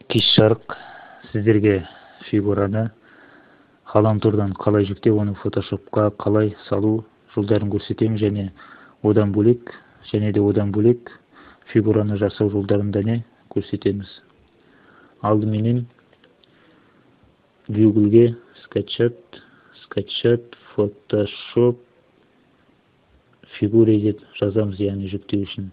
киш жарык сиздерге фигураны Ғаламтордан қалай жүктеп, оны фотошопқа қалай салу жолдарын көрсетемін, және одан бөлек фигураны жасау жолдарын да көрсетеміз. Алдыменен Google'ге скачать Photoshop фигуре деп жазамыз, яғни жүктеу үшін.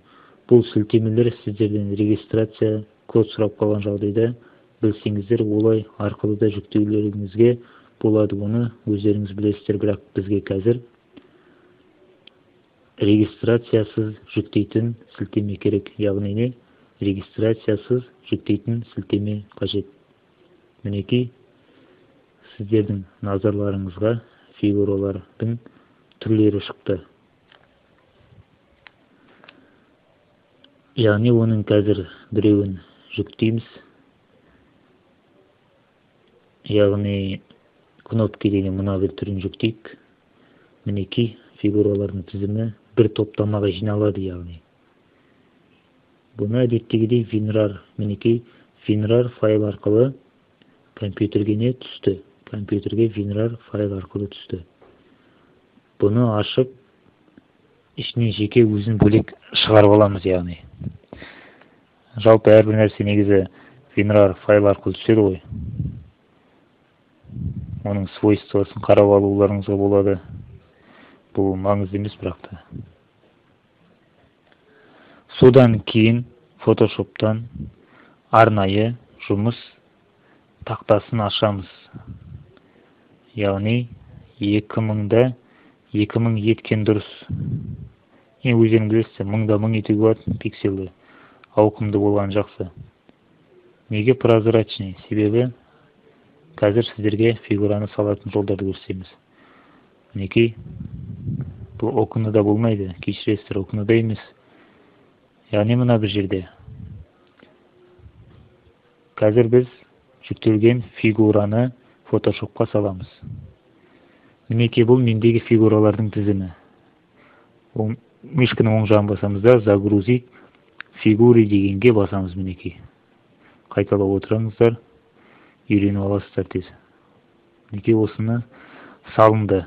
Бұл сілтемелер сіздерден регистрация код сұрап қалған жағдайда білсеңіздер, олай арқылы да жүктеулеріңізге болады. Оны өздеріңіз білесіздер, бірақ бізге қазір регистрациясыз жүктейтін сілтеме керек. Яғни регистрациясыз жүктейтін сілтеме қажет. Мінекей, сіздердің назарларыңызға фигуралардың түрлері шықты. Яғни оның қазір біреуін жүктейміз. Яғни кнопки деген мына бір түрін жүктейік. Мінекей, фигуралардың тізімі бір топтамаға жиналады. Яғни бұны әдеттегідей WinRAR, мінекей WinRAR файл арқылы компьютерге түсті. Компьютерге WinRAR файл арқылы түсті. Бұны ашып, ішінен жеке өзін бөлек шығарып аламыз. Яғни жалпы әрбір нәрсе негізі WinRAR файл арқылы түседі ғой. Оның свойствосын қарап алуларыңызға болады. Бұл маңызды емес, бірақ та. Содан кейін Photoshop'тан арнайы жұмыс тақтасын ашамыз. Яғни 2000 еткен дұрыс. Өздерің білесіздер, 1000 етуге болады пикселді. Ауқымды болған жақсы. Неге прозрачный? Себебі қазір сіздерге фигураны салатын жолдарды көрсетеміз. Мінекей, бұл окнада болмайды, кешіресіздер, окнада емес. Яғни мына бір жерде. Қазір біз жүктелген фигураны Photoshop'қа саламыз. Мінекей, бұл мендегі фигуралардың тізімі. Мишканың оң жағын басамызда загрузить фигуры дегенге басамыз. Мінекей, қайталап отырыңыздар, үйреніп аласыздар тез. Мінекей, осыны салынды.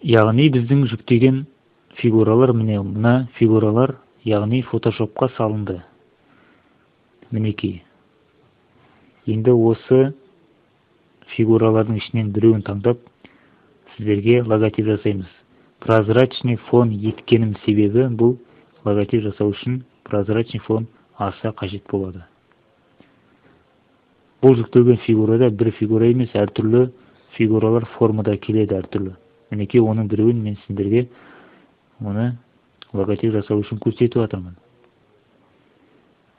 Яғни біздің жүктеген фигуралар, мына фигуралар, яғни Photoshop'қа салынды. Мінекей. Енді осы фигуралардың ішінен біреуін таңдап, сіздерге логотип жасаймыз. Прозрачный фон еткенім себебі, бұл логотип жасау үшін прозрачный фон аса қажет болады. Бұл жүктелген фигурада бір фигура емес, әртүрлі фигуралар формада келеді, әртүрлі. Мінекей, оның біреуін мен сіздерге оны логотип жасау үшін көрсетіп жатырмын.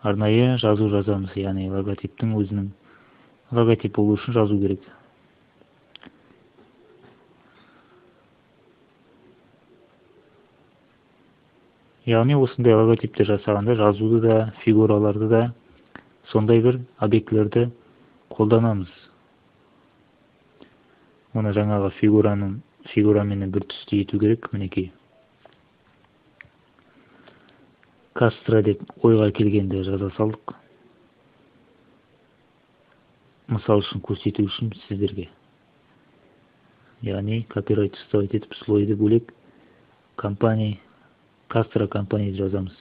Арнайы жазу жазамыз, яғни логотиптің өзінің логотип болу үшін жазу керек. Яғни осындай логотипті жасағанда жазуды да, фигураларды да, сондай бір объектілерді қолданамыз. Оны жаңағы фигурамен бір түсті ету керек. Мінекей, Кастро деп ойға келгенде жаза салдық. Мысал үшін көрсету үшін сіздерге. Яғни копирайт ұставать етіп, слойды бөлек компания, Кастро компания жазамыз.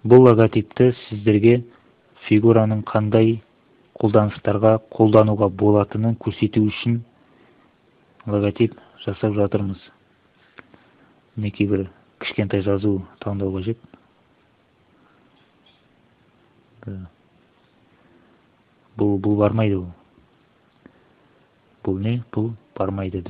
Бұл логотипті сіздерге фигураның қандай қолданыстарға қолдануға болатынын көрсету үшін логотип жасап жатырмыз. Мінекей, бір кішкентай жазу таңдау қажет. Бұл бармайды. Бұл не? Бұл бармайды.